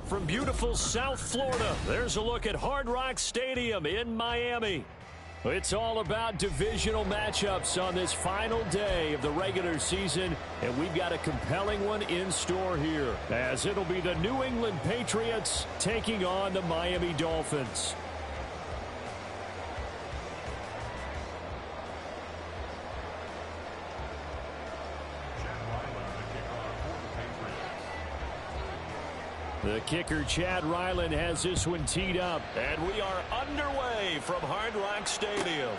from beautiful South Florida, there's a look at Hard Rock Stadium in Miami. It's all about divisional matchups on this final day of the regular season, and we've got a compelling one in store here, as it'll be the New England Patriots taking on the Miami Dolphins. The kicker, Chad Ryland, has this one teed up. And we are underway from Hard Rock Stadium.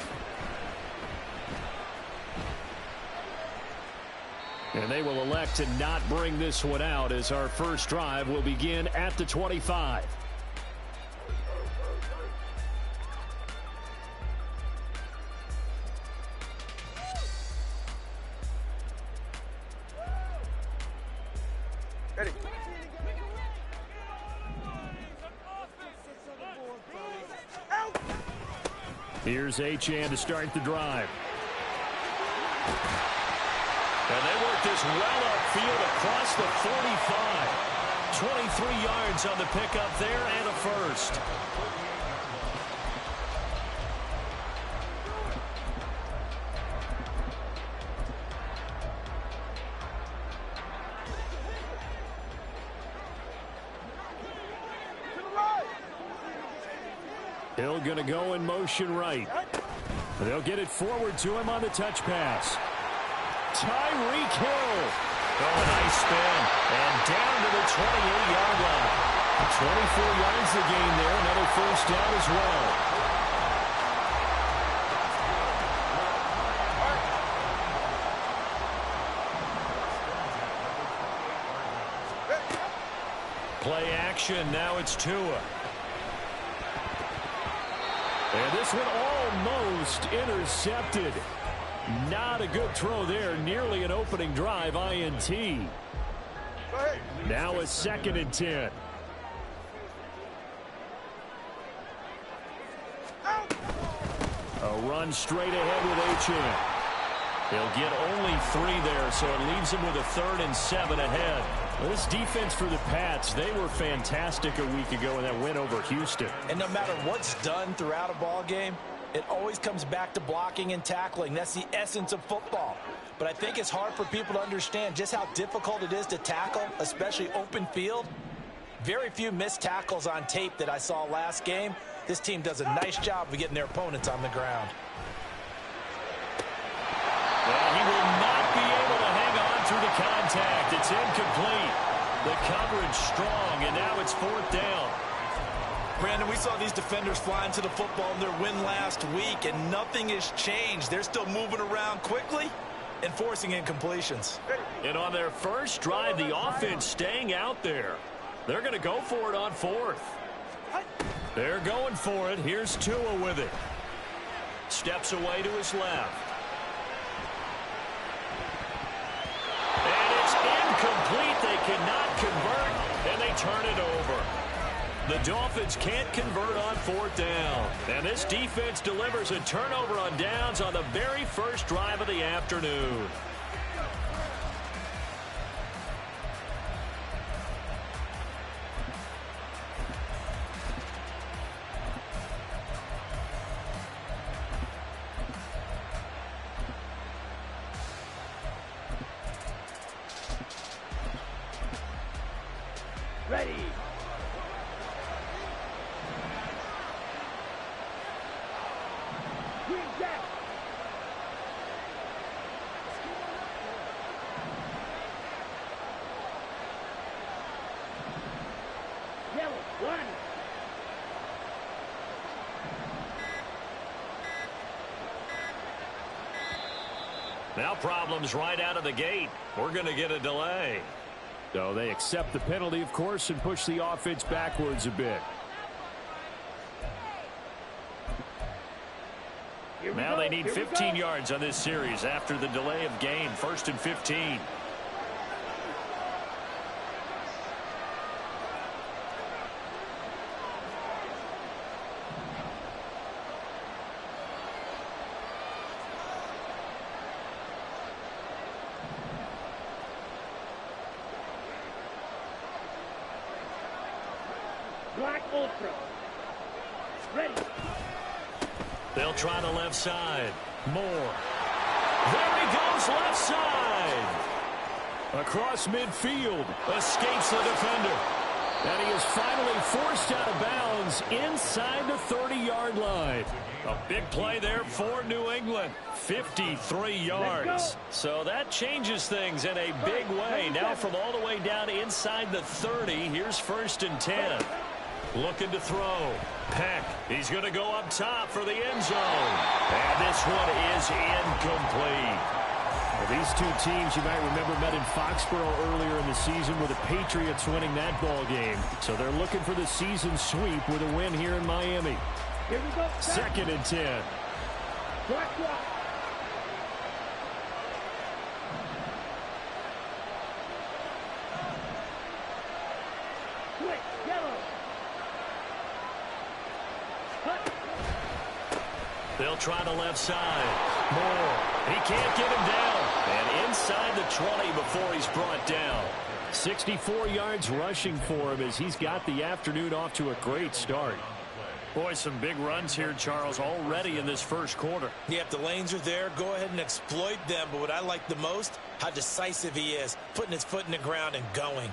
And they will elect to not bring this one out, as our first drive will begin at the 25. Ready. Here's Achane to start the drive. And they work this well upfield across the 45. 23 yards on the pickup there and a first. Hill going to go in motion right. They'll get it forward to him on the touch pass. Tyreek Hill. Oh, nice spin. And down to the 28-yard line. 24 yards the gain there. Another first down as well. Play action. Now it's Tua. And this one almost intercepted. Not a good throw there. Nearly an opening drive INT. Now a 2nd and 10. A run straight ahead with Achane. He'll get only 3 there, so it leaves him with a 3rd and 7 ahead. This defense for the Pats, they were fantastic a week ago in that win over Houston. And no matter what's done throughout a ball game, it always comes back to blocking and tackling. That's the essence of football. But I think it's hard for people to understand just how difficult it is to tackle, especially open field. Very few missed tackles on tape that I saw last game. This team does a nice job of getting their opponents on the ground. Well, he will not be able to hang on through the contact. It's incomplete. The coverage strong, and now it's 4th down. Brandon, we saw these defenders flying to the football in their win last week, and nothing has changed. They're still moving around quickly and forcing incompletions. And on their first drive, the offense staying out there. They're going to go for it on 4th. They're going for it. Here's Tua with it. Steps away to his left. And it's incomplete. They cannot convert, and they turn it over. The Dolphins can't convert on 4th down. And this defense delivers a turnover on downs on the very first drive of the afternoon. Ready. Green jack. Yellow, 1. Now problems right out of the gate. We're going to get a delay. So they accept the penalty, of course, and push the offense backwards a bit. Now they need 15 yards on this series after the delay of game. 1st and 15. ultra. Ready. They'll try the left side. Moore. There he goes, left side. Across midfield. Escapes the defender. And he is finally forced out of bounds inside the 30-yard line. A big play there for New England. 53 yards. So that changes things in a big way. Now from all the way down inside the 30, here's 1st and 10. Looking to throw. Peck. He's going to go up top for the end zone. And this one is incomplete. Well, these two teams, you might remember, met in Foxborough earlier in the season with the Patriots winning that ball game. So they're looking for the season sweep with a win here in Miami. Here we go. 2nd and 10. Black block. Switch. Yellow. Cut. They'll try the left side. Moore. He can't get him down. And inside the 20 before he's brought down. 64 yards rushing for him as he's got the afternoon off to a great start. Boy, some big runs here, Charles, already in this first quarter. Yeah, if the lanes are there, go ahead and exploit them. But what I like the most, how decisive he is, putting his foot in the ground and going.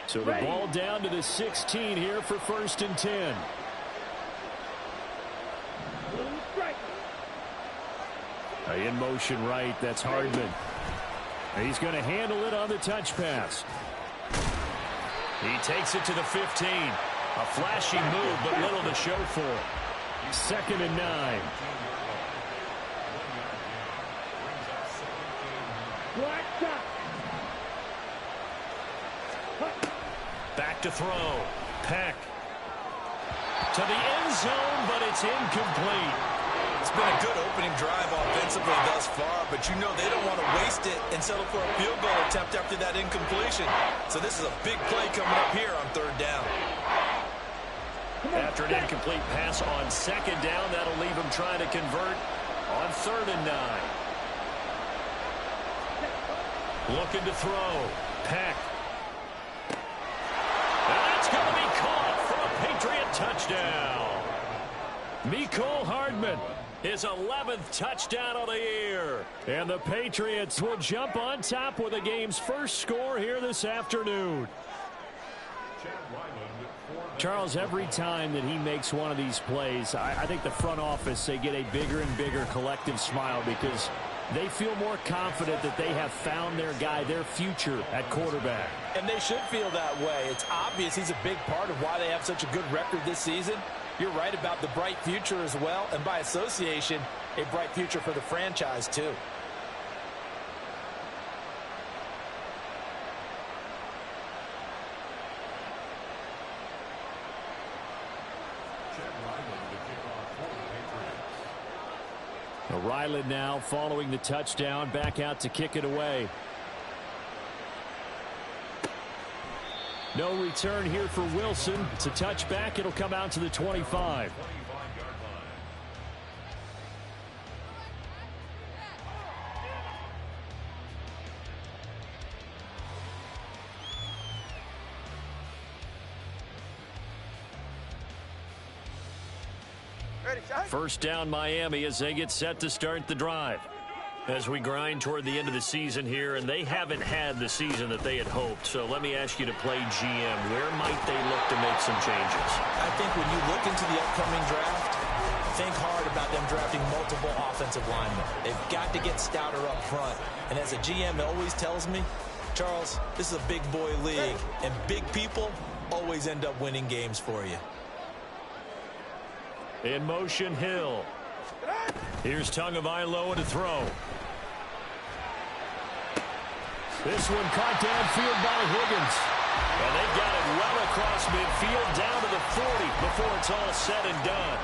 So the ball down to the 16 here for 1st and 10. In motion right, that's Hardman. He's going to handle it on the touch pass. He takes it to the 15. A flashy move, but little to show for it. 2nd and 9. Back to throw. Peck. To the end zone, but it's incomplete. It's been a good opening drive offensively thus far, but you know they don't want to waste it and settle for a field goal attempt after that incompletion. So this is a big play coming up here on 3rd down. After an incomplete pass on 2nd down, that'll leave him trying to convert on 3rd and 9. Looking to throw. Peck. And that's going to be caught for a Patriot touchdown. Mecole Hardman, his 11th touchdown of the year. And the Patriots will jump on top with the game's first score here this afternoon. Charles, every time that he makes one of these plays, I think the front office, they get a bigger and bigger collective smile because they feel more confident that they have found their guy, their future at quarterback. And they should feel that way. It's obvious he's a big part of why they have such a good record this season. You're right about the bright future as well, and by association, a bright future for the franchise too. Ryland now following the touchdown, back out to kick it away. No return here for Wilson. It's a touchback. It'll come out to the 25. First down Miami as they get set to start the drive. As we grind toward the end of the season here, and they haven't had the season that they had hoped. So let me ask you to play GM. Where might they look to make some changes? I think when you look into the upcoming draft, think hard about them drafting multiple offensive linemen. They've got to get stouter up front. And as a GM always tells me, Charles, this is a big boy league, and big people always end up winning games for you. In motion, Hill. Here's Tagovailoa to throw. This one caught downfield by Higgins. And they've got it well across midfield down to the 40 before it's all said and done.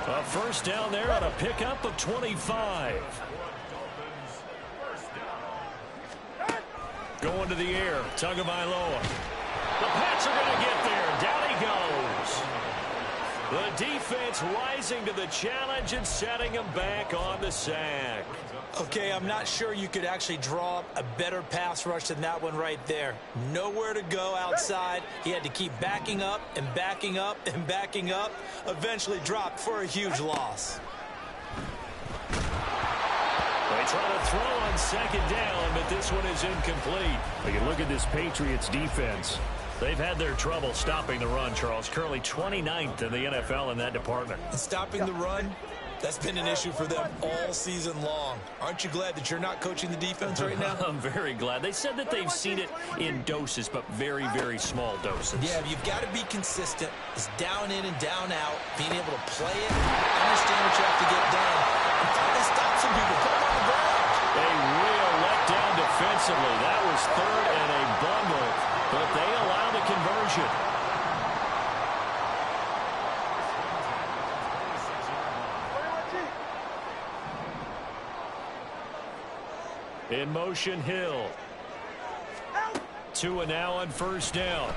A first down there on a pickup of 25. Going to the air, Tagovailoa. The Pats are going to get there. Down he goes. The defense rising to the challenge and setting him back on the sack. Okay, I'm not sure you could actually draw up a better pass rush than that one right there. Nowhere to go outside. He had to keep backing up and backing up and backing up. Eventually dropped for a huge loss. They try to throw on second down, but this one is incomplete. You can look at this Patriots defense. They've had their trouble stopping the run, Charles. Currently 29th in the NFL in that department. And stopping the run, that's been an issue for them all season long. Aren't you glad that you're not coaching the defense right now? I'm very glad. They said that they've seen it in doses, but very, very small doses. Yeah, you've got to be consistent. It's down in and down out, being able to play it, understand what you have to get done, and finally stop some people, put them on the ground. A real letdown defensively. That was third and a bundle, but they allow the conversion. In motion, Hill. Tua now on first down.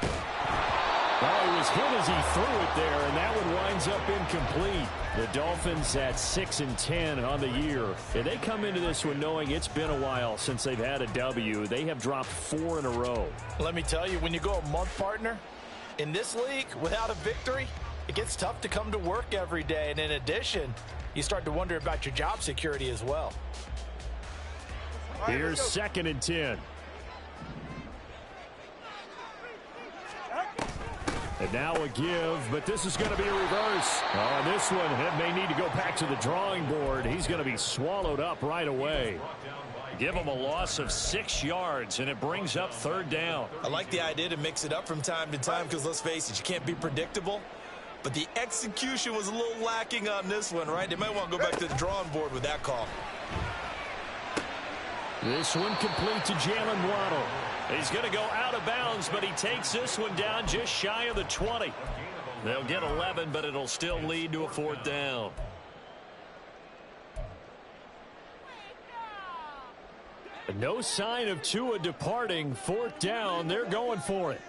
Well, he was hit as he threw it there, and that one winds up incomplete. The Dolphins at 6-10 on the year. And they come into this one knowing it's been a while since they've had a W. They have dropped 4 in a row. Let me tell you, when you go a month, partner, in this league, without a victory, it gets tough to come to work every day. And in addition, you start to wonder about your job security as well. Here's 2nd and 10. And now a give, but this is going to be a reverse. Oh, and this one, it may need to go back to the drawing board. He's going to be swallowed up right away. Give him a loss of 6 yards, and it brings up 3rd down. I like the idea to mix it up from time to time because, let's face it, you can't be predictable. But the execution was a little lacking on this one, right? They might want to go back to the drawing board with that call. This one complete to Jalen Waddle. He's going to go out of bounds, but he takes this one down just shy of the 20. They'll get 11, but it'll still lead to a 4th down. No sign of Tua departing. 4th down. They're going for it.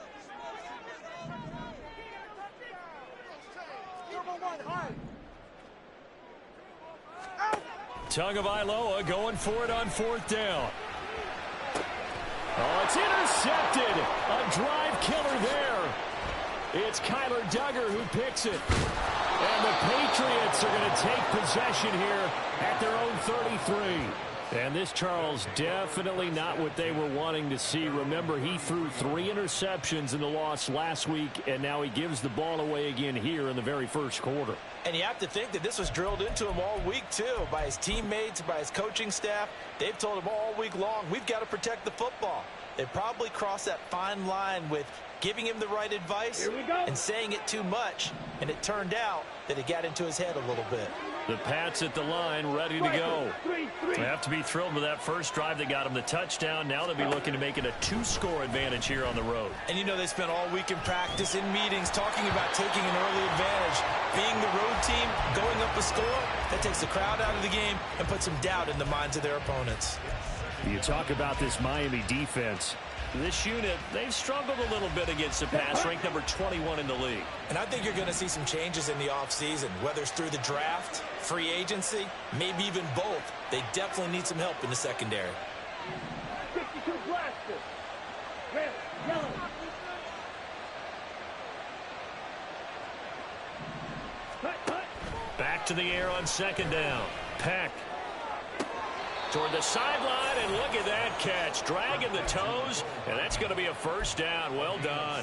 Tagovailoa going for it on 4th down. Oh, it's intercepted. A drive killer there. It's Kyler Duggar who picks it. And the Patriots are going to take possession here at their own 33. And this, Charles, definitely not what they were wanting to see. Remember, he threw 3 interceptions in the loss last week, and now he gives the ball away again here in the very first quarter. And you have to think that this was drilled into him all week, too, by his teammates, by his coaching staff. They've told him all week long, we've got to protect the football. They probably crossed that fine line with giving him the right advice and saying it too much, and it turned out that it got into his head a little bit. The Pats at the line, ready to go. They have to be thrilled with that first drive that got them the touchdown. Now they'll be looking to make it a 2-score advantage here on the road. And you know they spent all week in practice, in meetings, talking about taking an early advantage. Being the road team, going up a score, that takes the crowd out of the game and puts some doubt in the minds of their opponents. You talk about this Miami defense. This unit, they've struggled a little bit against the pass, ranked number 21 in the league. And I think you're going to see some changes in the offseason, whether it's through the draft, free agency, maybe even both. They definitely need some help in the secondary. 62 blaster. Red, yellow. Back to the air on 2nd down. Peck. Toward the sideline, and look at that catch. Dragging the toes, and that's going to be a 1st down. Well done.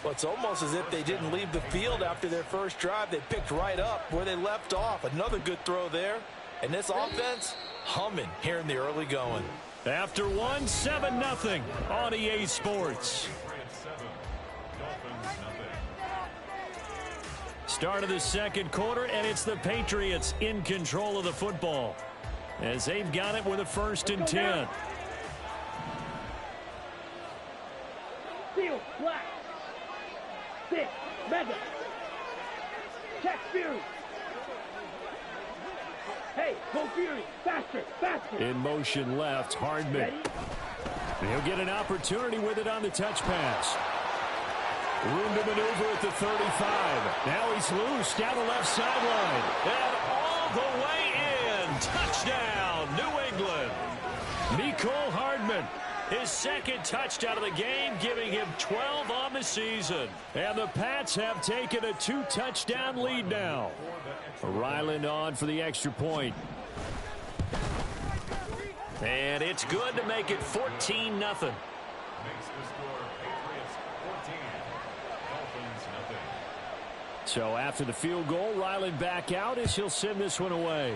Well, it's almost as if they didn't leave the field after their first drive. They picked right up where they left off. Another good throw there. And this offense, humming here in the early going. After 7-0 on EA Sports. Start of the 2nd quarter, and it's the Patriots in control of the football, as they've got it with a 1st and 10. Steel, black. 6, mega. Check Fury. Hey, go Fury. Faster, faster. In motion left, Hardman. He'll get an opportunity with it on the touch pass. Room to maneuver at the 35. Now he's loose down the left sideline. And all the way in. Touchdown, New England. Mecole Hardman, his second touchdown of the game, giving him 12 on the season. And the Pats have taken a 2-touchdown lead now. Ryland on for the extra point. And it's good to make it 14-0. So after the field goal, Ryland back out as he'll send this one away.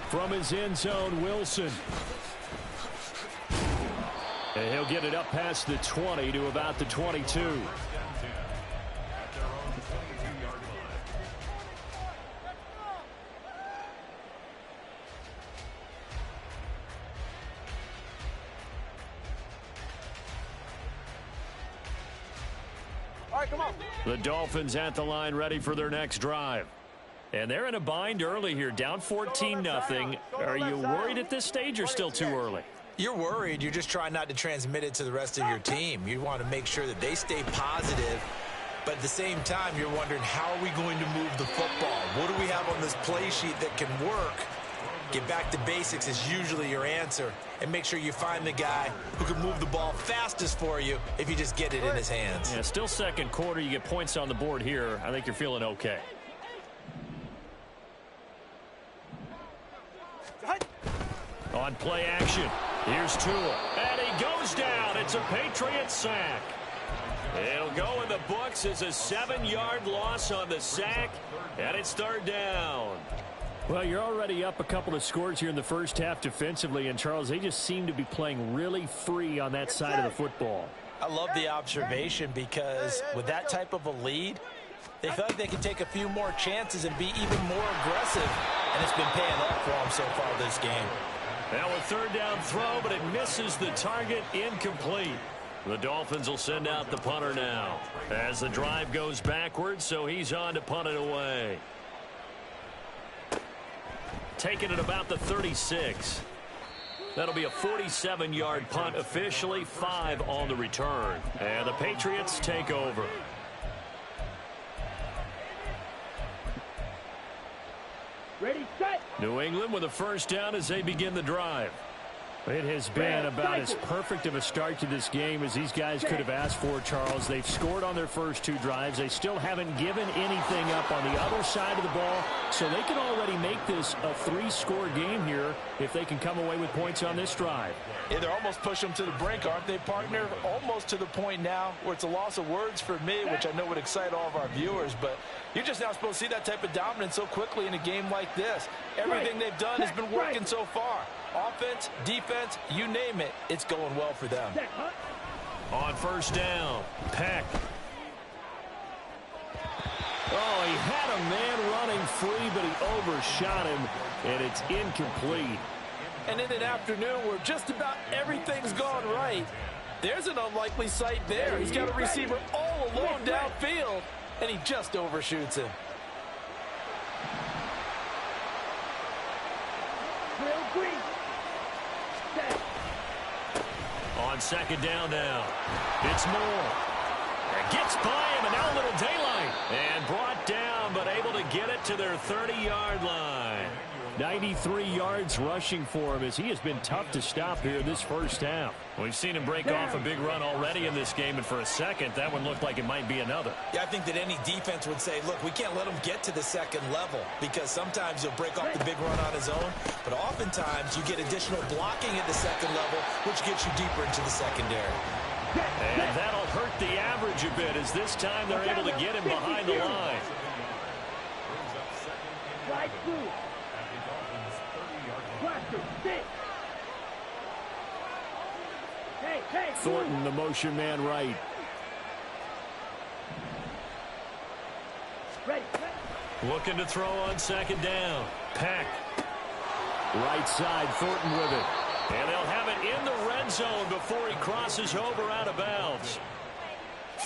From his end zone, Wilson. And he'll get it up past the 20 to about the 22. All right, come on. The Dolphins at the line ready for their next drive. And they're in a bind early here, down 14-0. Are you worried at this stage or still too early? You're worried. You're just trying not to transmit it to the rest of your team. You want to make sure that they stay positive. But at the same time, you're wondering, how are we going to move the football? What do we have on this play sheet that can work? Get back to basics is usually your answer. And make sure you find the guy who can move the ball fastest for you if you just get it in his hands. Yeah, still second quarter. You get points on the board here. I think you're feeling okay. On play action, here's Tua. And he goes down. It's a Patriot sack. It'll go in the books as a 7-yard loss on the sack. And it's third down. Well, you're already up a couple of scores here in the first half defensively. And, Charles, they just seem to be playing really free on that side of the football. I love the observation because with that type of a lead, they feel like they can take a few more chances and be even more aggressive. And it's been paying off for them so far this game. Now a third down throw, but it misses the target, incomplete. The Dolphins will send out the punter now as the drive goes backwards, so he's on to punt it away. Taking it about the 36. That'll be a 47-yard punt officially, 5 on the return. And the Patriots take over. Ready, set. New England with a first down as they begin the drive. It has been about as perfect of a start to this game as these guys could have asked for, Charles. They've scored on their first 2 drives. They still haven't given anything up on the other side of the ball, so they can already make this a 3-score game here if they can come away with points on this drive. Yeah, they're almost pushing them to the brink, aren't they, partner? Almost to the point now where it's a loss of words for me, which I know would excite all of our viewers, but you're just now supposed to see that type of dominance so quickly in a game like this. Everything they've done has been working so far. Offense, defense, you name it, it's going well for them. On first down, Peck. Oh, he had a man running free, but he overshot him, and it's incomplete. And in an afternoon where just about everything's gone right, there's an unlikely sight there. He's got a receiver all alone downfield, and he just overshoots him. On second down now, it's Moore. It gets by him, and now a little daylight. And brought down, but able to get it to their 30-yard line. 93 yards rushing for him as he has been tough to stop here this first half. We've seen him break off a big run already in this game, and for a second, that one looked like it might be another. Yeah, I think that any defense would say, look, we can't let him get to the second level because sometimes he'll break off the big run on his own, but oftentimes you get additional blocking at the second level, which gets you deeper into the secondary. And that'll hurt the average a bit as this time they're able to get him behind the line. Slide through. Thornton, the motion man right. Looking to throw on second down. Peck. Right side, Thornton with it. And they'll have it in the red zone before he crosses over out of bounds.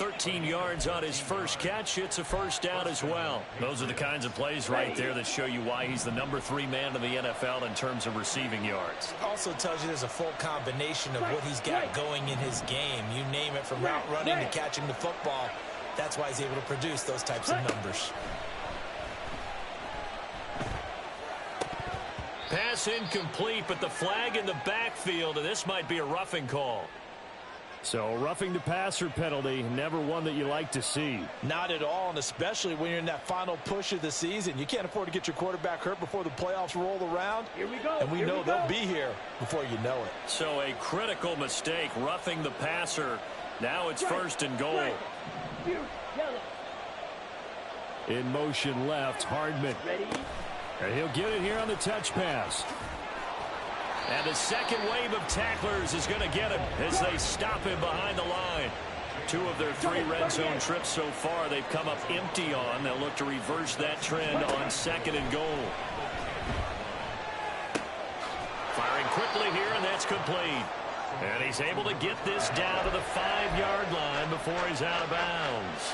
13 yards on his first catch. It's a first down as well. Those are the kinds of plays right there that show you why he's the #3 man in the NFL in terms of receiving yards. Also tells you there's a full combination of what he's got going in his game. You name it, from route running to catching the football. That's why he's able to produce those types of numbers. Pass incomplete, but the flag in the backfield, and this might be a roughing call. So roughing the passer penalty, never one that you like to see. Not at all, and especially when you're in that final push of the season. You can't afford to get your quarterback hurt before the playoffs roll around. Here we go. And we know they'll be here before you know it. So a critical mistake, roughing the passer. Now it's first and goal. In motion left, Hardman. Ready? And he'll get it here on the touch pass. And the second wave of tacklers is going to get him as they stop him behind the line. 2 of their 3 red zone trips so far they've come up empty on. They'll look to reverse that trend on second and goal. Firing quickly here, and that's complete. And he's able to get this down to the 5-yard line before he's out of bounds.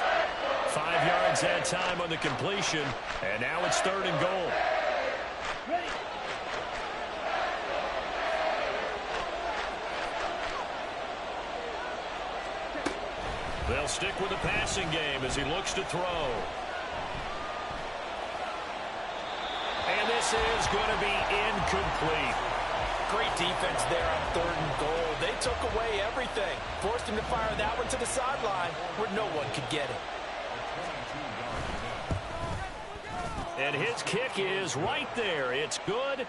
5 yards that time on the completion, and now it's third and goal. They'll stick with the passing game as he looks to throw. And this is going to be incomplete. Great defense there on third and goal. They took away everything. Forced him to fire that one to the sideline where no one could get it. And his kick is right there. It's good.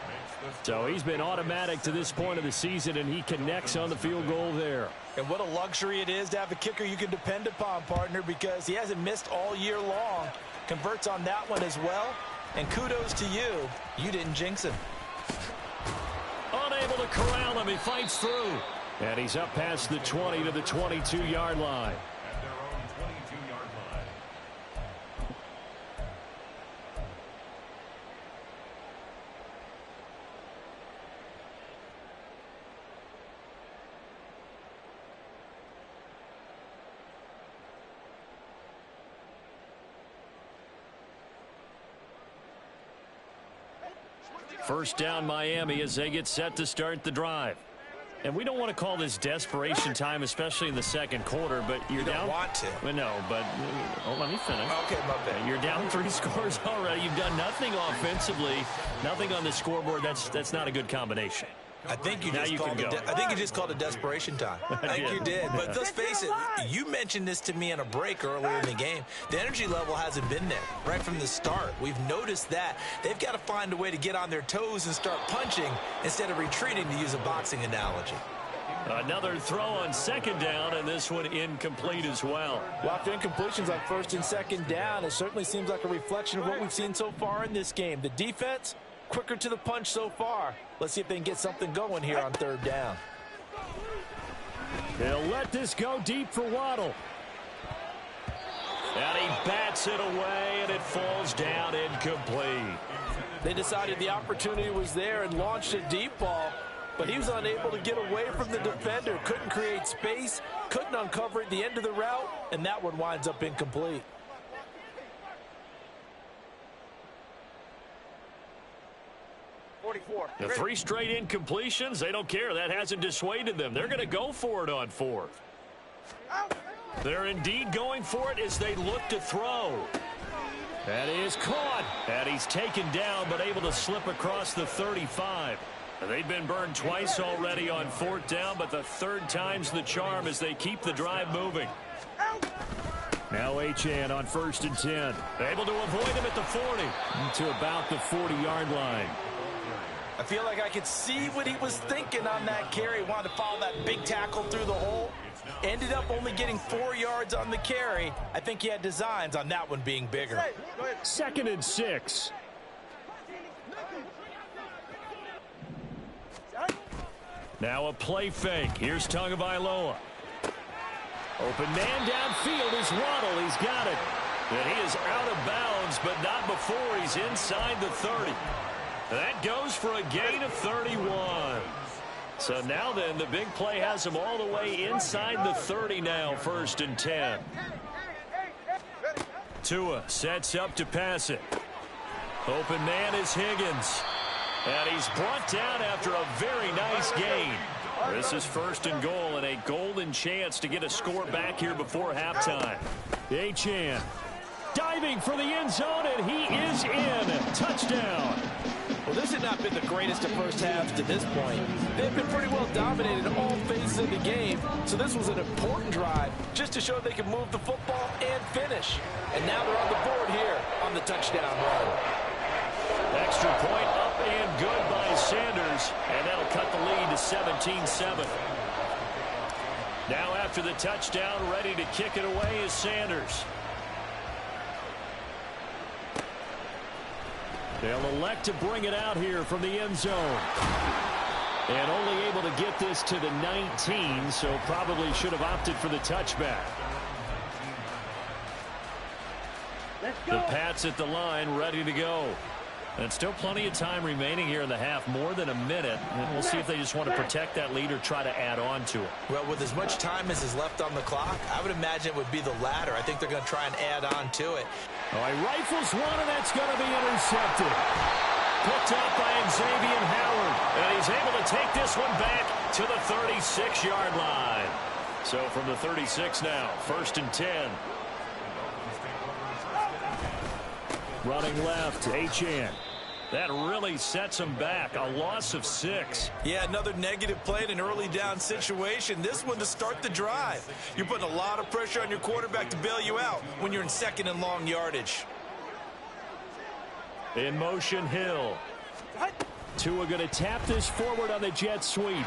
So he's been automatic to this point of the season, and he connects on the field goal there. And what a luxury it is to have a kicker you can depend upon, partner, because he hasn't missed all year long. Converts on that one as well. And kudos to you. You didn't jinx him. Unable to corral him. He fights through. And he's up past the 20 to the 22-yard line. First down Miami as they get set to start the drive. And we don't want to call this desperation time, especially in the second quarter, but you're down. You don't want to. Well, no, but let me finish. Okay, my bad. You're down 3 scores already. You've done nothing offensively, nothing on the scoreboard. That's not a good combination. I think you just called it desperation time. I think you did. But let's face it, you mentioned this to me on a break earlier in the game. The energy level hasn't been there right from the start. We've noticed that. They've got to find a way to get on their toes and start punching instead of retreating, to use a boxing analogy. Another throw on second down, and this one incomplete as well. Well, after incompletions on first and second down, it certainly seems like a reflection of what we've seen so far in this game. The defense, quicker to the punch so far. Let's see if they can get something going here on third down. They'll let this go deep for Waddle. And he bats it away, and it falls down incomplete. They decided the opportunity was there and launched a deep ball, but he was unable to get away from the defender. Couldn't create space, couldn't uncover at the end of the route, and that one winds up incomplete. The 3 straight incompletions, they don't care. That hasn't dissuaded them. They're going to go for it on 4th. They're indeed going for it as they look to throw. That is caught. And he's taken down, but able to slip across the 35. They've been burned twice already on 4th down, but the 3rd time's the charm as they keep the drive moving. Now Achane on 1st and 10. Able to avoid him at the 40 to about the 40-yard line. I feel like I could see what he was thinking on that carry. Wanted to follow that big tackle through the hole. Ended up only getting 4 yards on the carry. I think he had designs on that one being bigger. 2nd and 6. Now a play fake. Here's Tagovailoa. Open man downfield is Waddle. He's got it. And he is out of bounds, but not before he's inside the 30. That goes for a gain of 31. So now then, the big play has him all the way inside the 30 now, 1st and 10. Tua sets up to pass it. Open man is Higgins. And he's brought down after a very nice gain. This is 1st and goal and a golden chance to get a score back here before halftime. Achane diving for the end zone, and he is in. Touchdown. Well, this had not been the greatest of first halves to this point. They've been pretty well dominated in all phases of the game, so this was an important drive just to show they can move the football and finish. And now they're on the board here on the touchdown run. Extra point up and good by Sanders, and that'll cut the lead to 17-7. Now after the touchdown, ready to kick it away is Sanders. They'll elect to bring it out here from the end zone. And only able to get this to the 19, so probably should have opted for the touchback. Let's go. The Pats at the line, ready to go. And still plenty of time remaining here in the half, more than a minute. And we'll see if they just want to protect that lead or try to add on to it. Well, with as much time as is left on the clock, I would imagine it would be the latter. I think they're going to try and add on to it. All right, rifles one, and that's going to be intercepted. Picked up by Xavier Howard. And he's able to take this one back to the 36-yard line. So from the 36 now, 1st and 10. Running left, Achane. That really sets him back. A loss of 6. Yeah, another negative play in an early down situation. This one to start the drive. You're putting a lot of pressure on your quarterback to bail you out when you're in 2nd and long yardage. In motion, Hill. Tua going to tap this forward on the jet sweep.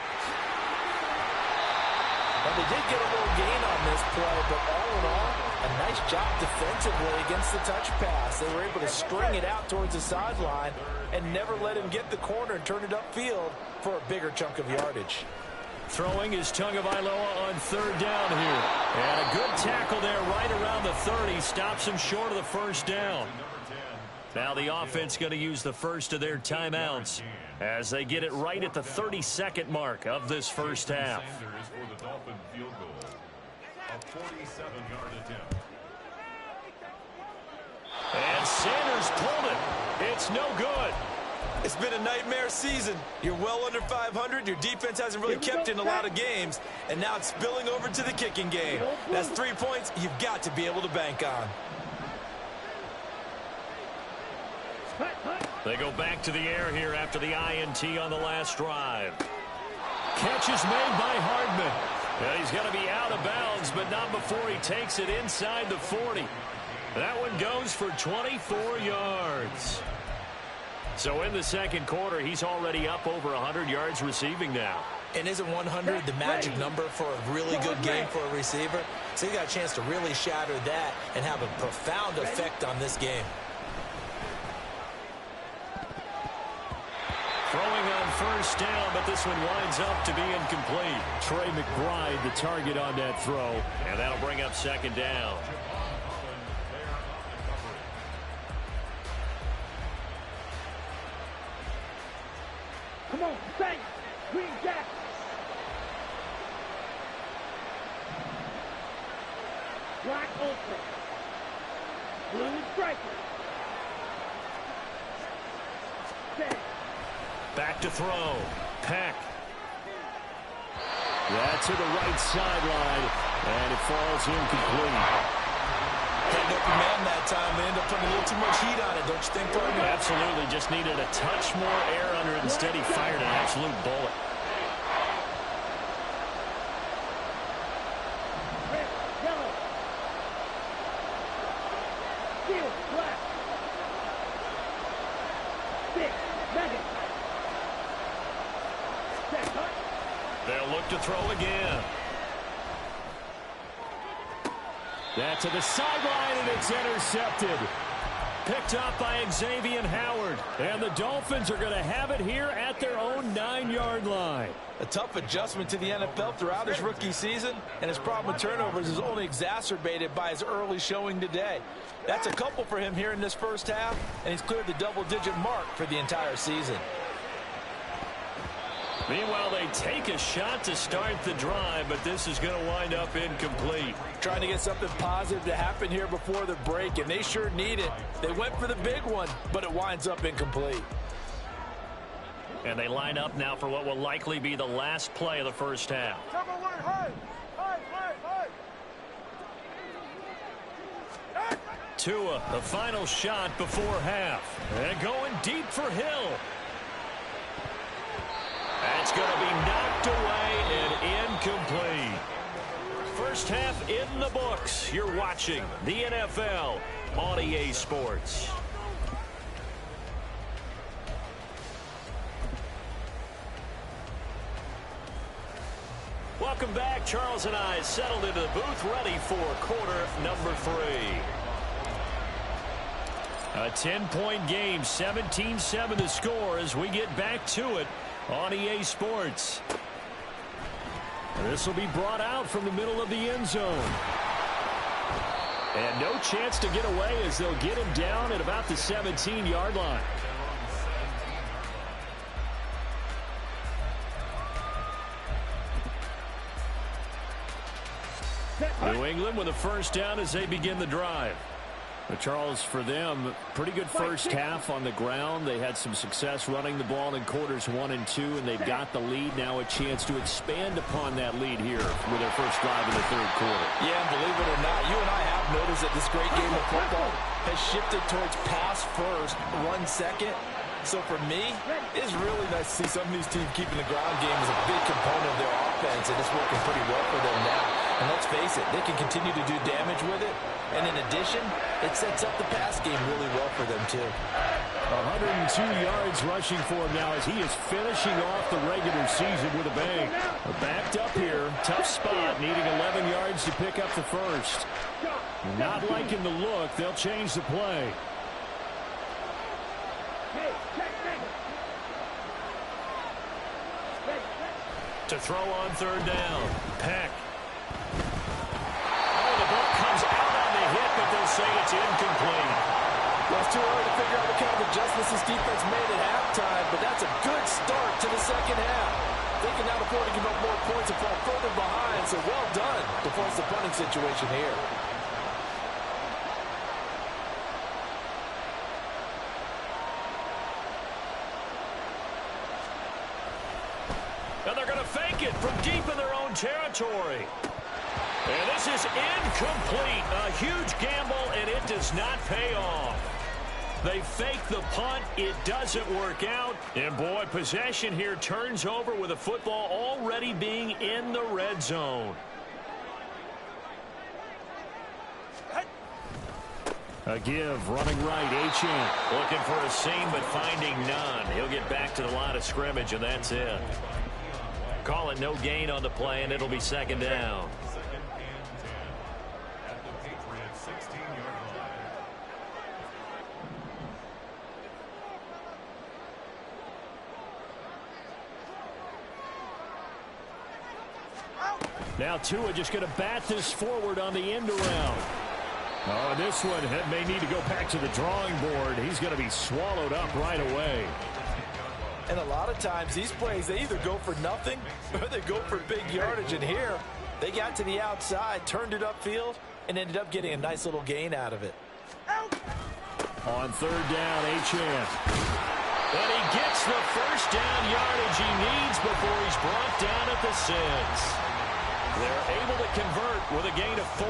Well, they did get a little gain on this play, but all in all, a nice job defensively against the touch pass. They were able to string it out towards the sideline and never let him get the corner and turn it upfield for a bigger chunk of yardage. Throwing is Tagovailoa on 3rd down here. And a good tackle there right around the 30. Stops him short of the 1st down. Now the offense going to use the first of their timeouts as they get it right at the 32nd mark of this first half. And Sanders pulled it. It's no good. It's been a nightmare season. You're well under 500. Your defense hasn't really kept in a lot of games. And now it's spilling over to the kicking game. That's 3 points you've got to be able to bank on. They go back to the air here after the INT on the last drive. Catch is made by Hardman. And he's going to be out of bounds, but not before he takes it inside the 40. That one goes for 24 yards. So in the second quarter, he's already up over 100 yards receiving now. And isn't 100 the magic number for a really good game for a receiver? So you got a chance to really shatter that and have a profound effect on this game. Throwing on 1st down, but this one winds up to be incomplete. Trey McBride, the target on that throw, and that'll bring up 2nd down. Come on, Saints. Green Jack. Black Ultra. Blue Striker. Set. Back to throw. Peck. That's to the right sideline, and it falls incomplete. Had no command that time. They end up putting a little too much heat on it, don't you think, partner? Absolutely. Just needed a touch more air under it. Instead, he fired an absolute bullet. Red, yellow. Steel, black. 6, Madden. Set, cut. They'll look to throw again. That to the sideline, and it's intercepted. Picked up by Xavier Howard. And the Dolphins are going to have it here at their own 9-yard line. A tough adjustment to the NFL throughout his rookie season, and his problem with turnovers is only exacerbated by his early showing today. That's a couple for him here in this first half, and he's cleared the double-digit mark for the entire season. Meanwhile, they take a shot to start the drive, but this is going to wind up incomplete. Trying to get something positive to happen here before the break, and they sure need it. They went for the big one, but it winds up incomplete. And they line up now for what will likely be the last play of the first half. Tua, the final shot before half. And going deep for Hill. That's going to be knocked away and incomplete. First half in the books. You're watching the NFL on EA Sports. Welcome back. Charles and I settled into the booth, ready for quarter number 3. A 10-point game, 17-7 the score as we get back to it on EA Sports. This will be brought out from the middle of the end zone. And no chance to get away as they'll get him down at about the 17-yard line. New England with a first down as they begin the drive. But Charles, for them, pretty good first half on the ground. They had some success running the ball in quarters 1 and 2, and they've got the lead. Now a chance to expand upon that lead here with their first drive in the third quarter. Yeah, and believe it or not, you and I have noticed that this great game of football has shifted towards pass first, run second. So for me, it's really nice to see some of these teams keeping the ground game as a big component of their offense, and it's working pretty well for them now. And let's face it, they can continue to do damage with it. And in addition, it sets up the pass game really well for them, too. 102 yards rushing for him now as he is finishing off the regular season with a bang. Backed up here, tough spot, needing 11 yards to pick up the first. Not liking the look, they'll change the play. To throw on third down, Peck. Oh, the ball comes out on the hit, but they'll say it's incomplete. Well, it's too early to figure out what kind of adjustments this defense made at halftime, but that's a good start to the second half. They can now afford to give up more points and fall further behind, so well done to force the punting situation here. And they're going to fake it from deep in their own territory. And this is incomplete. A huge gamble, and it does not pay off. They fake the punt. It doesn't work out. And, boy, possession here turns over with the football already being in the red zone. A give, running right, Achane. Looking for a seam, but finding none. He'll get back to the line of scrimmage, and that's it. Call it no gain on the play, and it'll be second down. Now Tua just going to bat this forward on the end around. Oh, this one may need to go back to the drawing board. He's going to be swallowed up right away. And a lot of times these plays, they either go for nothing or they go for big yardage. And here, they got to the outside, turned it upfield, and ended up getting a nice little gain out of it. On third down, Achane. And he gets the first down yardage he needs before he's brought down at the 6. They're able to convert with a gain of 4.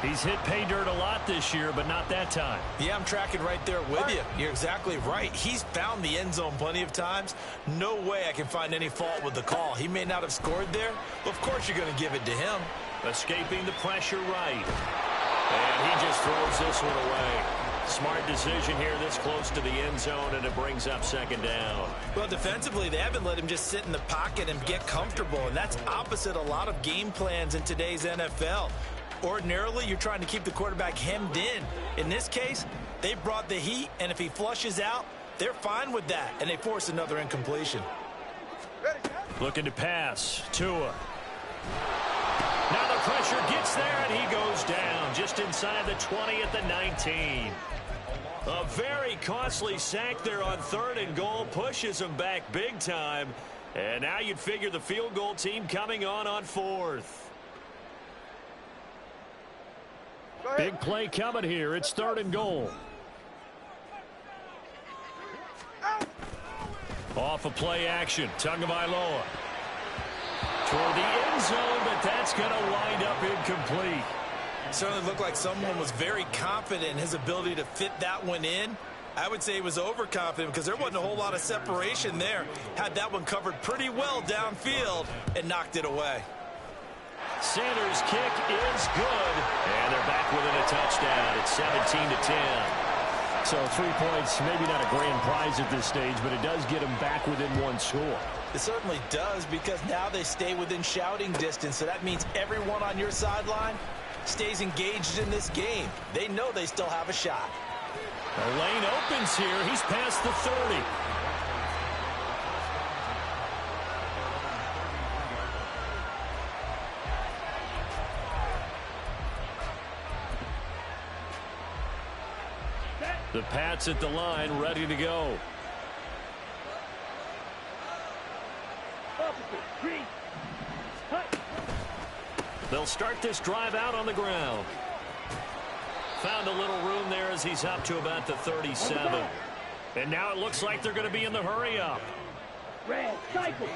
He's hit pay dirt a lot this year, but not that time. Yeah, I'm tracking right there with you. You're exactly right. He's found the end zone plenty of times. No way I can find any fault with the call. He may not have scored there, but of course you're going to give it to him. Escaping the pressure right. And he just throws this one away. Smart decision here this close to the end zone, and it brings up second down. Well, defensively, they haven't let him just sit in the pocket and get comfortable, and that's opposite a lot of game plans in today's NFL. Ordinarily, you're trying to keep the quarterback hemmed in. In this case, they brought the heat, and if he flushes out, they're fine with that, and they force another incompletion. Looking to pass. Tua. Now the pressure gets there, and he goes down just inside the 20 at the 19. A very costly sack there on third and goal. Pushes him back big time. And now you'd figure the field goal team coming on fourth. Big play coming here. It's 3rd and goal. Off of play action. Tagovailoa toward the end zone, but that's going to wind up incomplete. It certainly looked like someone was very confident in his ability to fit that one in. I would say he was overconfident because there wasn't a whole lot of separation there. Had that one covered pretty well downfield and knocked it away. Sanders' kick is good, and they're back within a touchdown. It's 17-10. So 3 points, maybe not a grand prize at this stage, but it does get them back within one score. It certainly does, because now they stay within shouting distance, so that means everyone on your sideline stays engaged in this game. They know they still have a shot. The lane opens here. He's past the 30. The Pats at the line, ready to go. They'll start this drive out on the ground. Found a little room there as he's up to about the 37. And now it looks like they're going to be in the hurry up. Red, cycle.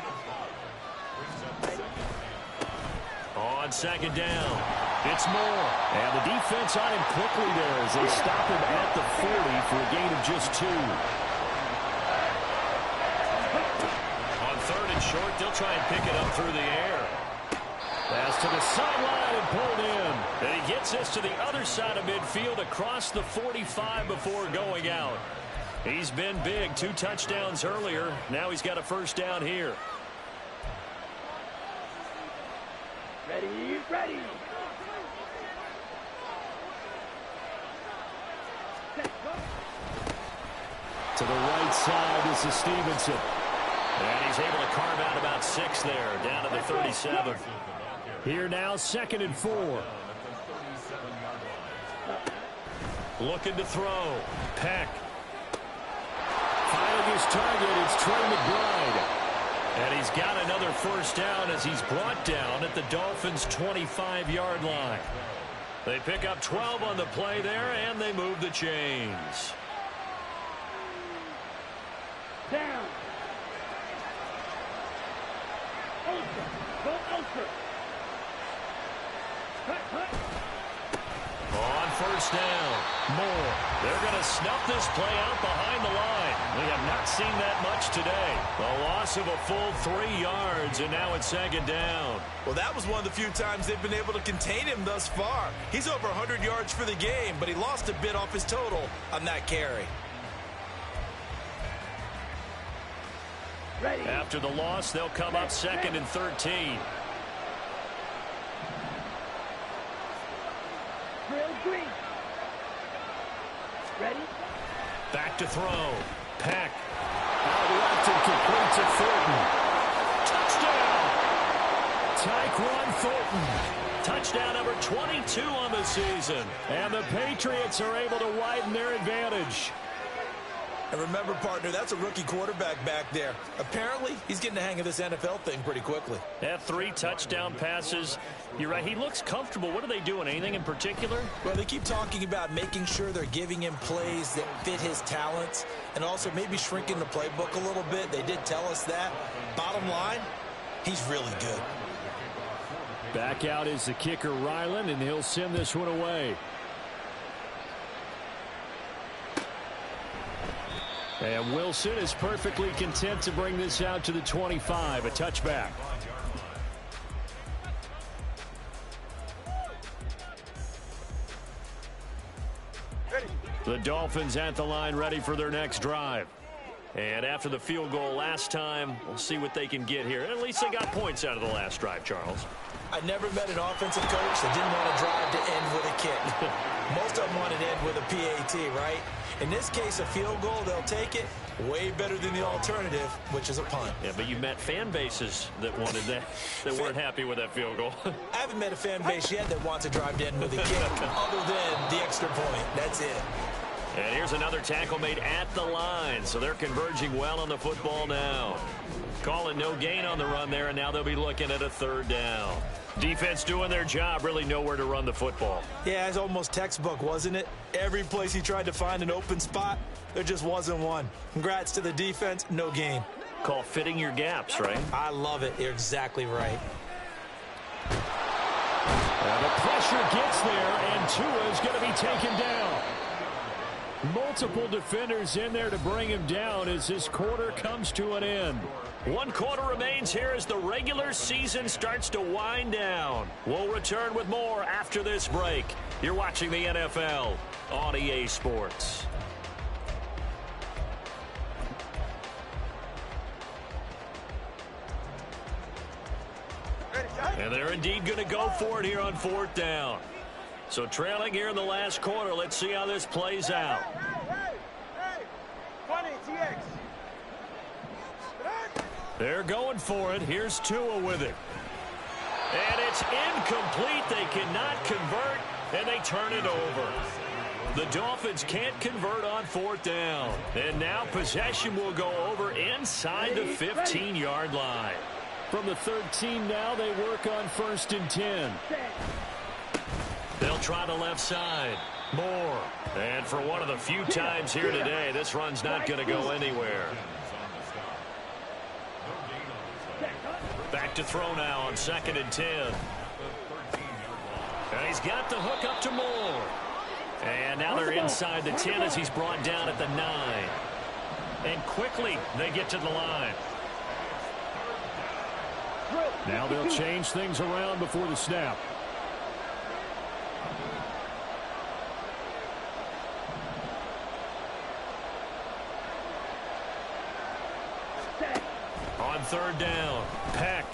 On 2nd down, it's Moore. And the defense on him quickly there as they stop him at the 40 for a gain of just 2. On 3rd and short, they'll try and pick it up through the air. Pass to the sideline and pulled in. And he gets this to the other side of midfield across the 45 before going out. He's been big, 2 touchdowns earlier. Now he's got a 1st down here. Ready, ready. To the right side, this is Stevenson. And he's able to carve out about 6 there, down to the 37. Here now, 2nd and 4. Looking to throw. Peck. Finding his target, it's Trey McBride. And he's got another 1st down as he's brought down at the Dolphins' 25-yard line. They pick up 12 on the play there, and they move the chains. Down. Ultra. Go ultra. Cut. On 1st down, Moore. They're going to snuff this play out behind the line. We have not seen that much today. The loss of a full 3 yards, and now it's 2nd down. Well, that was one of the few times they've been able to contain him thus far. He's over 100 yards for the game, but he lost a bit off his total on that carry. Ready. After the loss, they'll come up 2nd and 13. Drill green. Ready. Back to throw. Peck. Out left and complete to Thornton. Touchdown! Tyquan Thornton. Touchdown number 22 on the season. And the Patriots are able to widen their advantage. And remember, partner, that's a rookie quarterback back there. Apparently, he's getting the hang of this NFL thing pretty quickly. Had 3 touchdown passes. You're right, he looks comfortable. What are they doing? Anything in particular? Well, they keep talking about making sure they're giving him plays that fit his talents and also maybe shrinking the playbook a little bit. They did tell us that. Bottom line, he's really good. Back out is the kicker, Ryland, and he'll send this one away. And Wilson is perfectly content to bring this out to the 25, a touchback. The Dolphins at the line ready for their next drive. And after the field goal last time, we'll see what they can get here. At least they got points out of the last drive, Charles. I never met an offensive coach that didn't want to drive to end with a kick. Most of them want to end with a PAT, right? In this case, a field goal, they'll take it. Way better than the alternative, which is a punt. Yeah, but you met fan bases that wanted that, that weren't happy with that field goal. I haven't met a fan base yet that wants to drive to end with a kick other than the extra point. That's it. And here's another tackle made at the line, so they're converging well on the football now. Calling no gain on the run there, and now they'll be looking at a third down. Defense doing their job, really nowhere to run the football. Yeah, it's almost textbook, wasn't it? Every place he tried to find an open spot, there just wasn't one. Congrats to the defense, no gain. Call fitting your gaps, right? I love it. You're exactly right. And the pressure gets there, and Tua is going to be taken down. Multiple defenders in there to bring him down as this quarter comes to an end. One quarter remains here as the regular season starts to wind down. We'll return with more after this break. You're watching the NFL on EA Sports. And they're indeed going to go for it here on fourth down. So trailing here in the last quarter. Let's see how this plays out. They're going for it. Here's Tua with it. And it's incomplete. They cannot convert, and they turn it over. The Dolphins can't convert on fourth down. And now possession will go over inside the 15-yard line. From the 13 now, they work on 1st and 10. They'll try the left side. Moore. And for one of the few times here today, this run's not going to go anywhere. Back to throw now on 2nd and 10. And he's got the hook up to Moore. And now they're inside the 10 as he's brought down at the 9. And quickly they get to the line. Now they'll change things around before the snap. On 3rd down, Peck.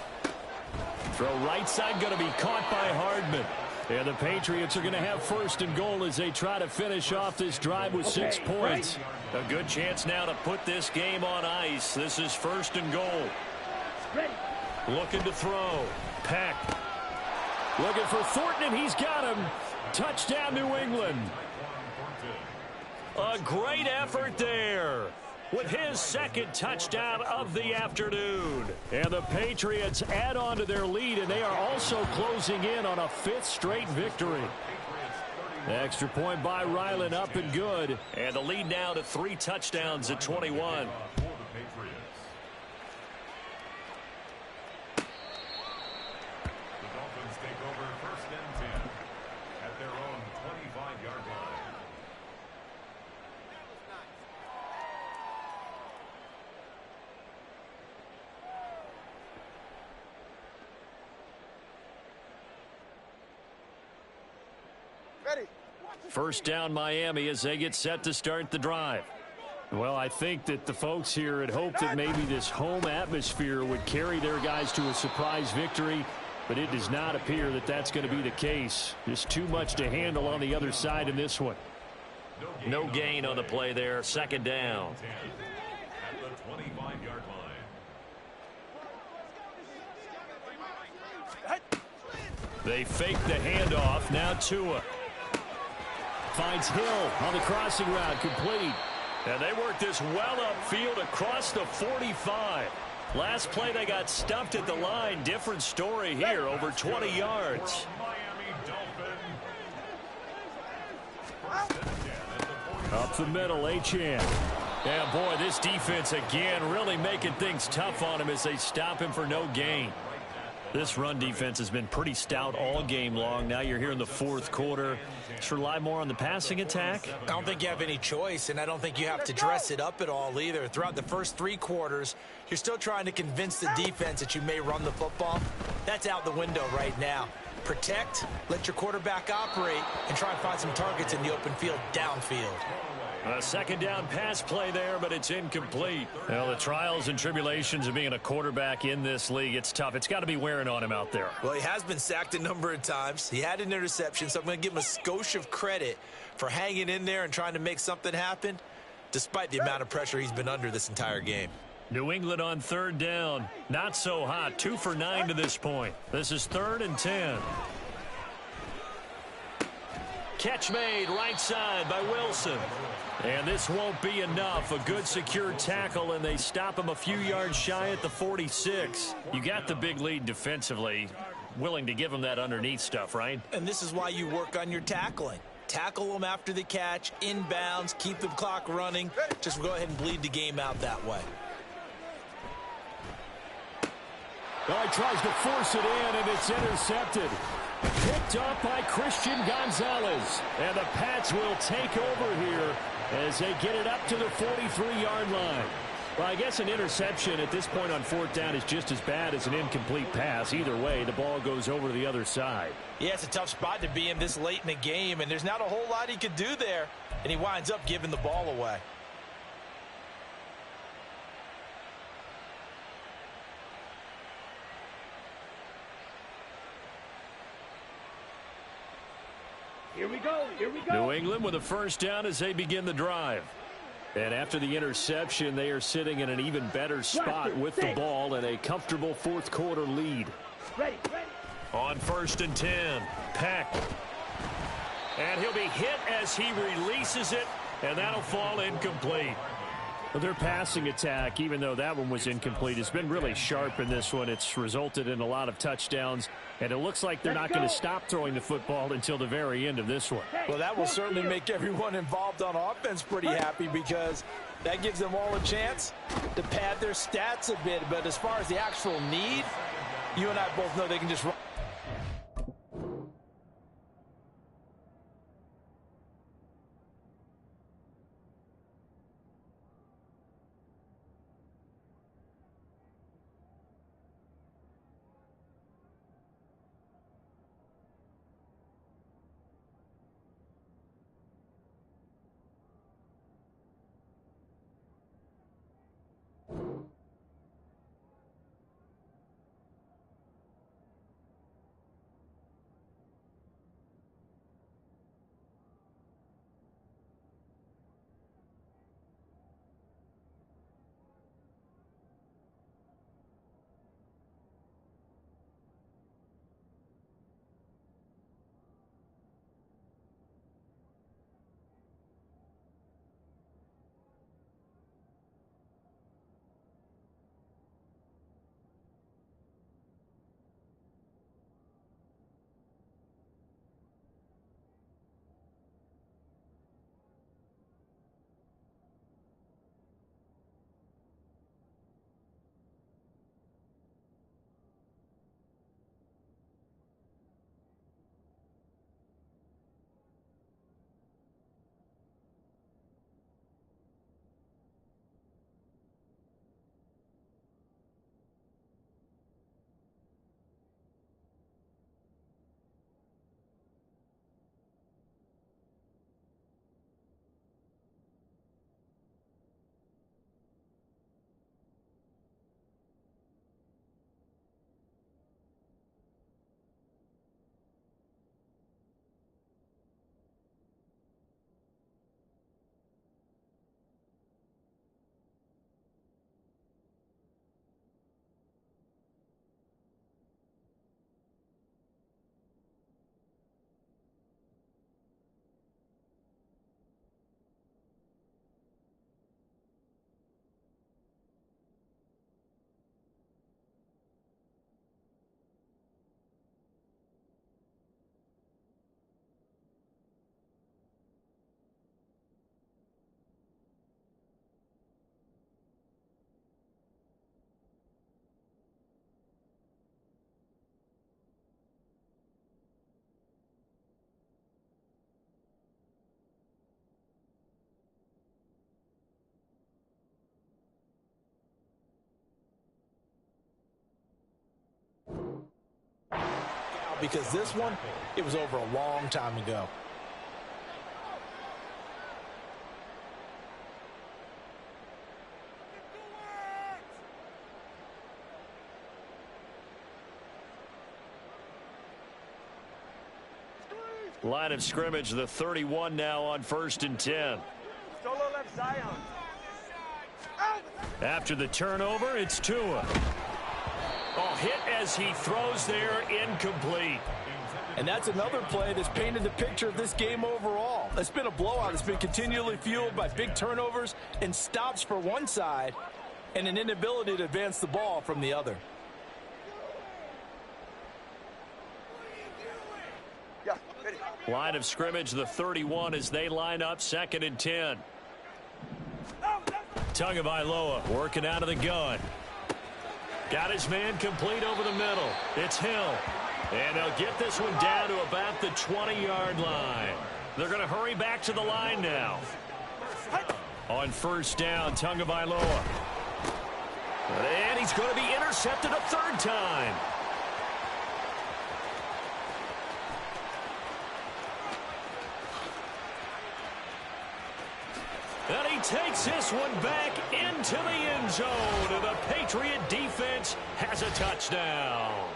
Throw right side going to be caught by Hardman. And the Patriots are going to have 1st and goal as they try to finish off this drive with 6 points. A good chance now to put this game on ice. This is 1st and goal. Looking to throw. Peck. Looking for Thornton, and he's got him. Touchdown, New England. A great effort there with his 2nd touchdown of the afternoon. And the Patriots add on to their lead, and they are also closing in on a 5th straight victory. Extra point by Ryland, up and good. And the lead now to 3 touchdowns at 21. First down Miami as they get set to start the drive. Well, I think that the folks here had hoped that maybe this home atmosphere would carry their guys to a surprise victory, but it does not appear that that's going to be the case. Just too much to handle on the other side in this one. No gain on the play there. 2nd down. At the 25-yard line. They fake the handoff. Now Tua. Finds Hill on the crossing route, complete. And they work this well upfield across the 45. Last play they got stumped at the line. Different story here, over 20 yards. Up the middle, Achane. Yeah, boy, this defense again really making things tough on him as they stop him for no gain. This run defense has been pretty stout all game long. Now you're here in the 4th quarter. Just rely more on the passing attack. I don't think you have any choice, and I don't think you have to dress it up at all either. Throughout the first 3 quarters, you're still trying to convince the defense that you may run the football. That's out the window right now. Protect, let your quarterback operate, and try and find some targets in the open field downfield. A 2nd down pass play there, but it's incomplete. Well, the trials and tribulations of being a quarterback in this league, it's tough. It's got to be wearing on him out there. Well, he has been sacked a number of times. He had an interception, so I'm going to give him a skosh of credit for hanging in there and trying to make something happen, despite the amount of pressure he's been under this entire game. New England on 3rd down. Not so hot. 2 for 9 to this point. This is 3rd and 10. Catch made right side by Wilson. And this won't be enough. A good secure tackle, and they stop him a few yards shy at the 46. You got the big lead defensively. Willing to give him that underneath stuff, right? And this is why you work on your tackling. Tackle them after the catch, inbounds, keep the clock running. Just go ahead and bleed the game out that way. Well, he tries to force it in, and it's intercepted. Picked up by Christian Gonzalez. And the Pats will take over here as they get it up to the 43-yard line. Well, I guess an interception at this point on fourth down is just as bad as an incomplete pass. Either way, the ball goes over to the other side. Yeah, it's a tough spot to be in this late in the game, and there's not a whole lot he could do there. And he winds up giving the ball away. Here we go. Here we go. New England with a first down as they begin the drive. And after the interception, they are sitting in an even better spot with the ball and a comfortable fourth quarter lead. Ready. On 1st and 10, Peck. And he'll be hit as he releases it, and that'll fall incomplete. Their passing attack, even though that one was incomplete, has been really sharp in this one. It's resulted in a lot of touchdowns, and it looks like they're not going to stop throwing the football until the very end of this one. Well, that will certainly make everyone involved on offense pretty happy because that gives them all a chance to pad their stats a bit. But as far as the actual need, you and I both know they can just run. Because this one, it was over a long time ago. Line of scrimmage, the 31 now on 1st and 10. After the turnover, it's Tua. Oh, hit as he throws there, incomplete. And that's another play that's painted the picture of this game overall. It's been a blowout. It's been continually fueled by big turnovers and stops for one side and an inability to advance the ball from the other. Line of scrimmage, the 31 as they line up 2nd and 10. Tagovailoa working out of the gun. Got his man complete over the middle. It's Hill. And they'll get this one down to about the 20-yard line. They're going to hurry back to the line now. On 1st down, Tagovailoa. And he's going to be intercepted a 3rd time. And he takes this one back into the end zone. And the Patriot defense has a touchdown.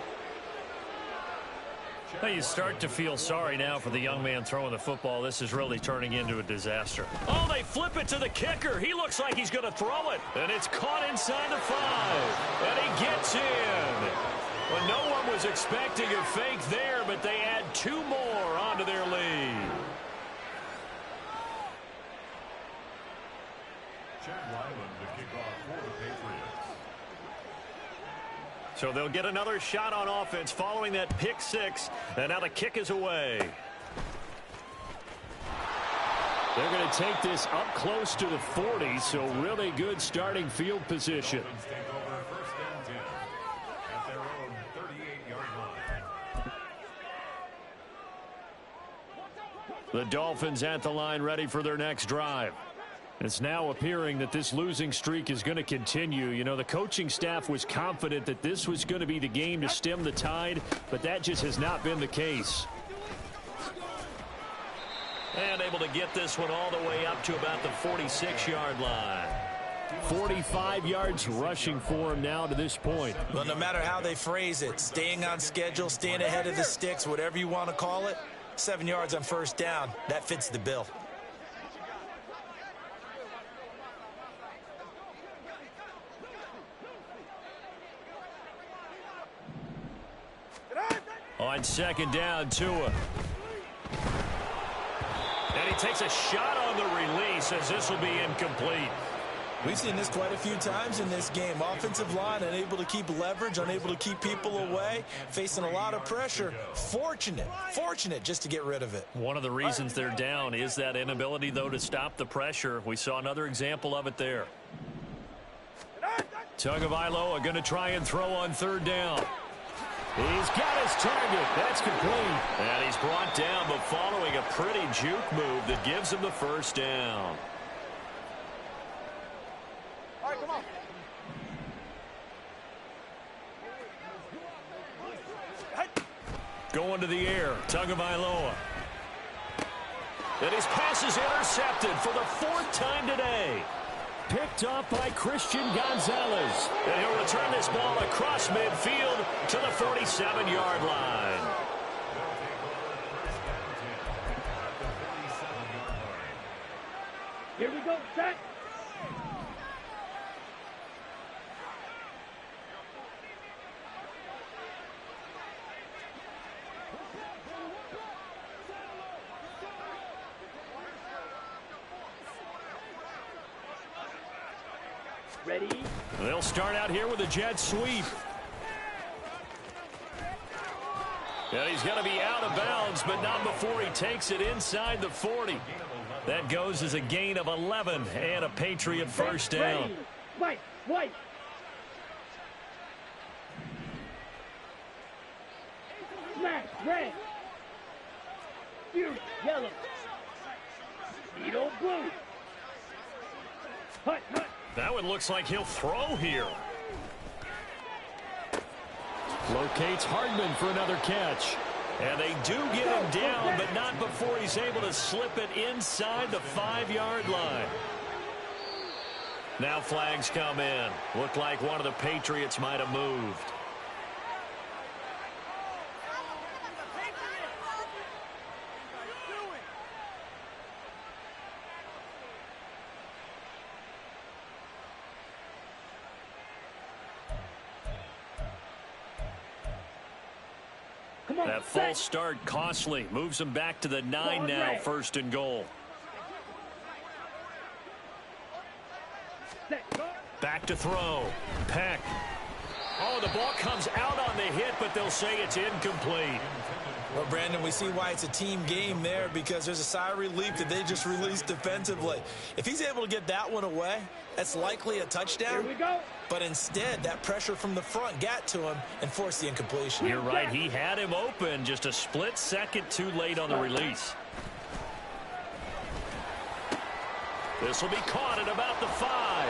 Well, you start to feel sorry now for the young man throwing the football. This is really turning into a disaster. Oh, they flip it to the kicker. He looks like he's going to throw it. And it's caught inside the 5. And he gets in. Well, no one was expecting a fake there, but they add 2 more onto their lead. So they'll get another shot on offense following that pick 6. And now the kick is away. They're going to take this up close to the 40, so really good starting field position. The Dolphins at the line ready for their next drive. It's now appearing that this losing streak is going to continue. You know, the coaching staff was confident that this was going to be the game to stem the tide, but that just has not been the case. And able to get this one all the way up to about the 46-yard line. 45 yards rushing for him now to this point. Well, no matter how they phrase it, staying on schedule, staying ahead of the sticks, whatever you want to call it, 7 yards on 1st down, that fits the bill. On 2nd down, Tua. And he takes a shot on the release as this will be incomplete. We've seen this quite a few times in this game. Offensive line unable to keep leverage, unable to keep people away, facing a lot of pressure. Fortunate just to get rid of it. One of the reasons they're down is that inability, though, to stop the pressure. We saw another example of it there. Tagovailoa going to try and throw on 3rd down. He's got his target. That's complete. And he's brought down, but following a pretty juke move that gives him the 1st down. All right, come on. Going to the air, Tagovailoa. And his pass is intercepted for the 4th time today. Picked off by Christian Gonzalez. And he'll return this ball across midfield to the 47-yard line. Here we go, set. Ready? They'll start out here with a jet sweep. And he's going to be out of bounds, but not before he takes it inside the 40. That goes as a gain of 11 and a Patriot 1st down. White. Smash, red. Fuse, yellow. Needle, blue. Hut. That one looks like he'll throw here. Locates Hardman for another catch. And they do get him down, but not before he's able to slip it inside the 5-yard line. Now flags come in. Looked like one of the Patriots might have moved. on, That false start costly. Moves them back to the 9 now, Red. 1st and goal. Set, go. Back to throw. Peck. Oh, the ball comes out on the hit, but they'll say it's incomplete. Well, Brandon, we see why it's a team game there, because there's a sigh of relief that they just released defensively. If he's able to get that one away, that's likely a touchdown. Here we go. But instead, that pressure from the front got to him and forced the incompletion. You're right. He had him open, just a split second too late on the release. This will be caught at about the 5.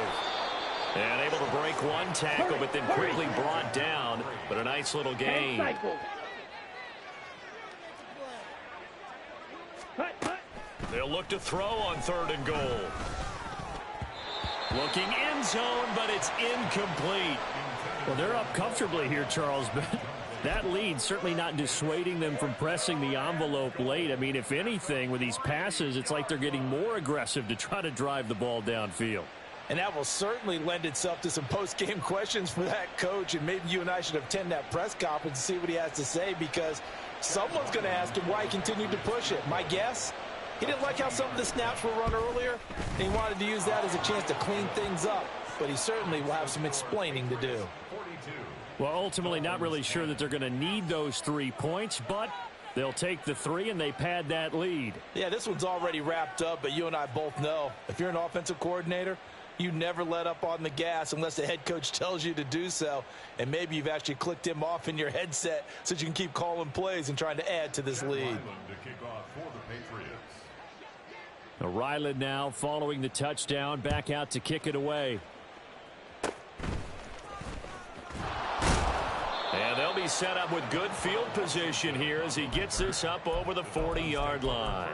And able to break one tackle, but then quickly brought down. But a nice little gain. They'll look to throw on 3rd and goal. Looking end zone, but it's incomplete. Well, they're up comfortably here, Charles, but that lead certainly not dissuading them from pressing the envelope late. I mean, if anything, with these passes, it's like they're getting more aggressive to try to drive the ball downfield. And that will certainly lend itself to some post-game questions for that coach. And maybe you and I should attend that press conference and see what he has to say, because someone's going to ask him why he continued to push it. My guess, he didn't like how some of the snaps were run earlier, and he wanted to use that as a chance to clean things up. But he certainly will have some explaining to do. Well, ultimately not really sure that they're going to need those 3 points, but they'll take the 3 and they pad that lead. Yeah, this one's already wrapped up, but you and I both know if you're an offensive coordinator, you never let up on the gas unless the head coach tells you to do so. And maybe you've actually clicked him off in your headset so you can keep calling plays and trying to add to this lead. Ryland now following the touchdown, back out to kick it away. And they'll be set up with good field position here as he gets this up over the 40-yard line.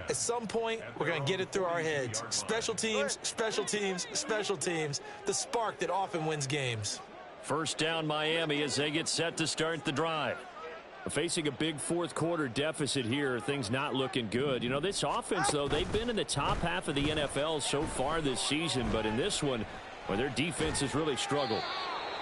At some point, we're going to get it through our heads. Special teams, special teams, special teams. The spark that often wins games. 1st down Miami as they get set to start the drive. Facing a big 4th quarter deficit here, things not looking good. You know, this offense, though, they've been in the top half of the NFL so far this season, but in this one, well, their defense has really struggled.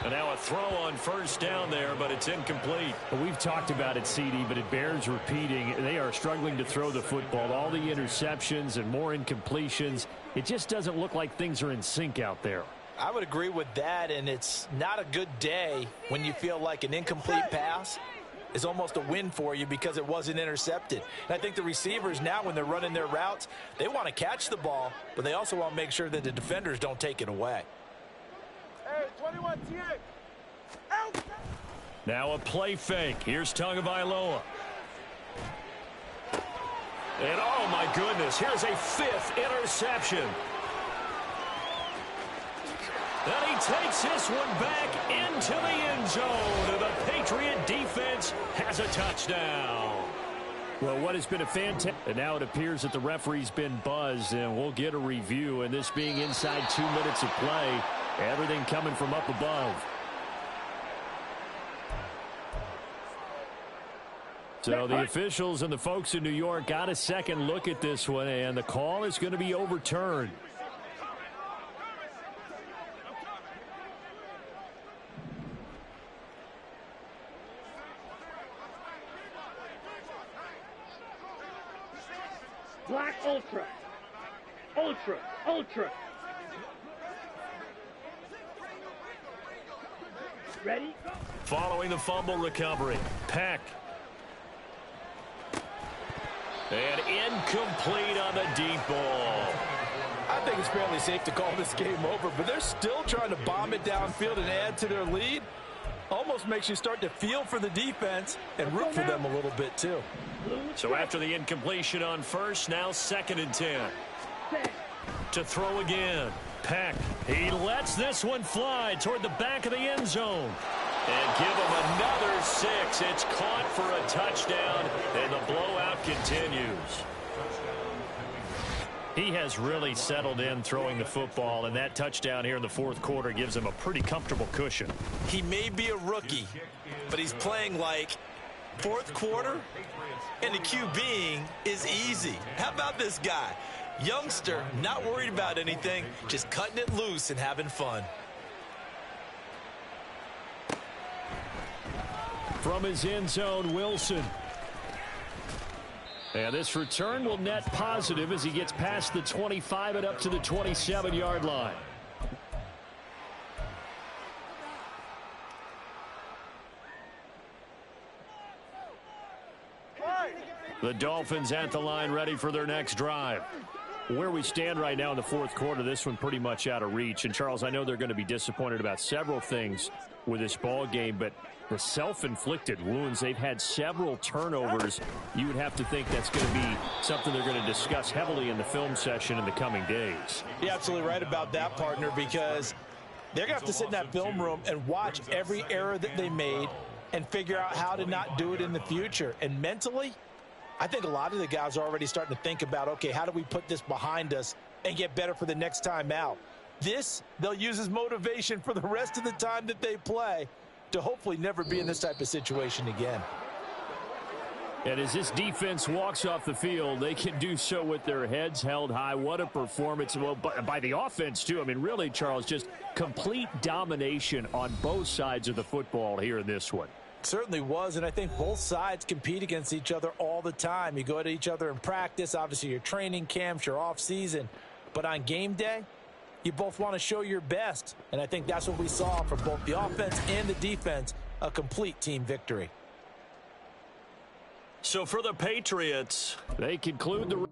And now a throw on 1st down there, but it's incomplete. Well, we've talked about it, CD, but it bears repeating. They are struggling to throw the football. All the interceptions and more incompletions. It just doesn't look like things are in sync out there. I would agree with that, and it's not a good day when you feel like an incomplete pass is almost a win for you because it wasn't intercepted. And I think the receivers now, when they're running their routes, they want to catch the ball, but they also want to make sure that the defenders don't take it away. Hey, 21 TA. Out. Now a play fake. Here's Tagovailoa. And oh my goodness, here's a 5th interception. And he takes this one back into the end zone. And the Patriot defense has a touchdown. Well, what has been a fantastic... And now it appears that the referee's been buzzed, and we'll get a review. And this being inside 2 minutes of play, everything coming from up above. So the officials and the folks in New York got a second look at this one, and the call is going to be overturned. Black Ultra. Ultra. Ultra. Ready? Go. Following the fumble recovery, Peck. And incomplete on the deep ball. I think it's fairly safe to call this game over, but they're still trying to bomb it downfield and add to their lead. Almost makes you start to feel for the defense and root for them a little bit too. So after the incompletion on 1st, now 2nd and 10. To throw again. Peck. He lets this one fly toward the back of the end zone. And give him another 6. It's caught for a touchdown, and the blowout continues. He has really settled in throwing the football, and that touchdown here in the 4th quarter gives him a pretty comfortable cushion. He may be a rookie, but he's playing like 4th quarter, and the QBing is easy. How about this guy? Youngster, not worried about anything, just cutting it loose and having fun. From his end zone, Wilson. And this return will net positive as he gets past the 25 and up to the 27-yard line. The Dolphins at the line, ready for their next drive. Where we stand right now in the fourth quarter, this one pretty much out of reach. And, Charles, I know they're going to be disappointed about several things with this ball game, but the self-inflicted wounds, they've had several turnovers. You would have to think that's going to be something they're going to discuss heavily in the film session in the coming days. You're absolutely right about that, partner, because they're going to have to sit in that film room and watch every error that they made and figure out how to not do it in the future. And mentally, I think a lot of the guys are already starting to think about, okay, how do we put this behind us and get better for the next time out? This, they'll use as motivation for the rest of the time that they play to hopefully never be in this type of situation again. And as this defense walks off the field, they can do so with their heads held high. What a performance. Well, by the offense, too. I mean, really, Charles, just complete domination on both sides of the football here in this one. Certainly was, and I think both sides compete against each other all the time. You go to each other in practice, obviously your training camps, your off season, but on game day, you both want to show your best, and I think that's what we saw from both the offense and the defense, a complete team victory. So for the Patriots, they conclude the